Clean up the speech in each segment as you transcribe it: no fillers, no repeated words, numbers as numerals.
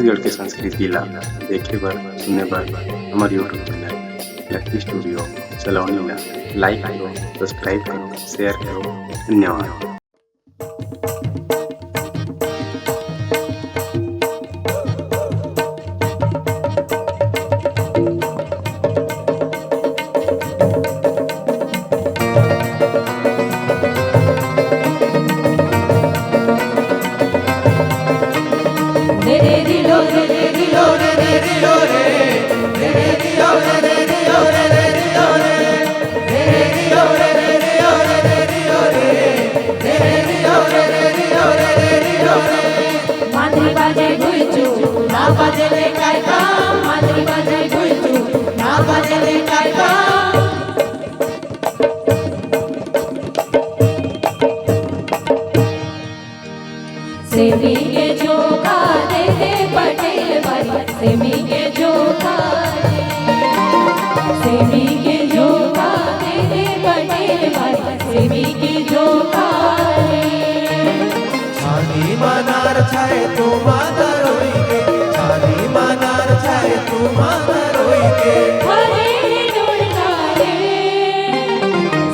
छत्तीसगढ़ के संस्कृति ला देखे बर सुने बर हमार यूट्यूब चैनल लकी स्टूडियो सलोनी ला लाइक करो, सब्सक्राइब करो, शेयर करो। धन्यवाद। सेमी के झोंका दे दे पटेल भाई, सेमी के झोंका, सेमी के झोंका दे दे पटेल भाई, सेमी के झोंका। छानी मनार छाए तू माता रोई के, छानी मनार छाए तू माता रोई के। हरे डोलना रे,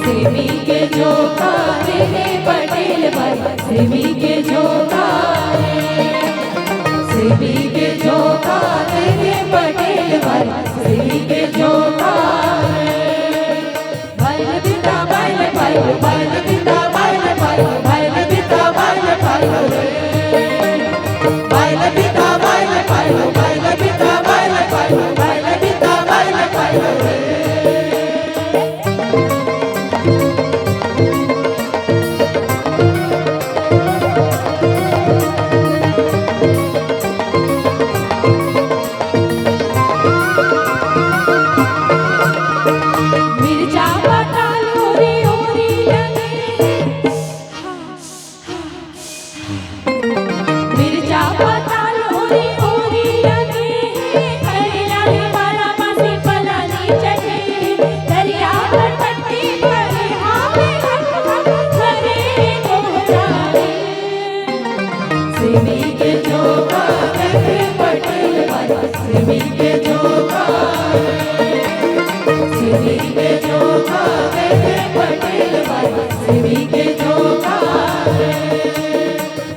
सेमी के झोंका दे दे पटेल भाई, सेमी के झोंका, सेमी के झोंका दे दे पटेल भाई, सेमी के झोंका। बाइल बिता बाइल बाइल बाइल बिता बाइल बाइल बाइल बिता बाइल बाइल बाइल बिता बाइल बाइल बाइल बिता बाइल बाइल बाइल बिता बाइल बाइल। सेमी के झोंका दे दे पटेल भाई, सेमी के झोंका, सेमी के झोंका दे दे पटेल भाई, सेमी के झोंका।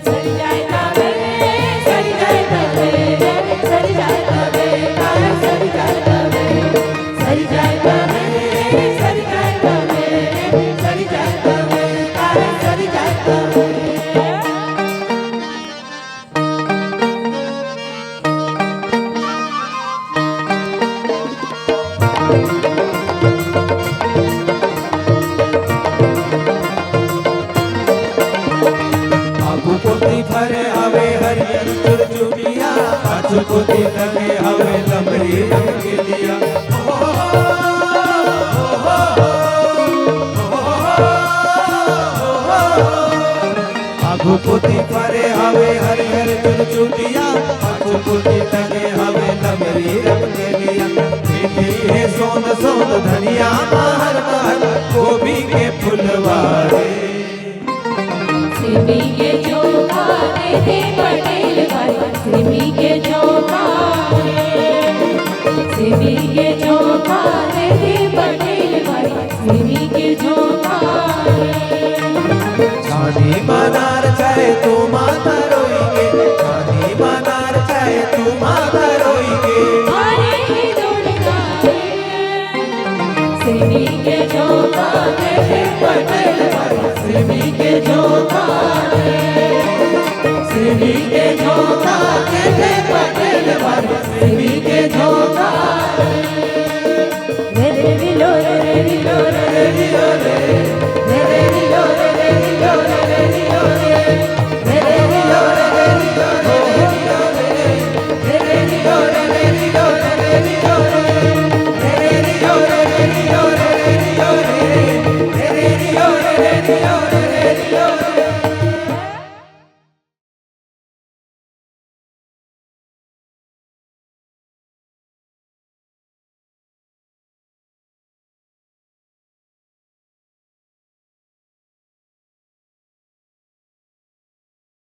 सरी जाए तबे, सरी जाए तबे, सरी जाए तबे, काया सरी जाए तबे, सरी जाए तबे, सरी जाए तबे, सरी जाए तबे, काया सरी जाए तबे। आगू पोती भरे हवे हरियर चुरचुरिया, पाछू पोती लगे हवे लंबरी रंग के लिया। आगू पोती भरे हवे हरियर चुरचुरिया, पाछू पोती लगे हवे लंबरी रंग के लिया। मेथी है सोंद सोंद धनिया महर महर, गोभी के फुलवारे। सेमी के झोंका दे दे पटेल भाई, सेमी के झोंका, सेमी के झोंका दे दे पटेल भाई, सेमी के झोंका। छानी मनार चाहे तू माता रोई के, छानी मनार चाहे तू माता रोई के। हरे डोलना रे, सेमी के झोंका दे दे पटेल भाई, सेमी के झोंका, सेमी के झोंका दे दे पटेल भाई, सेमी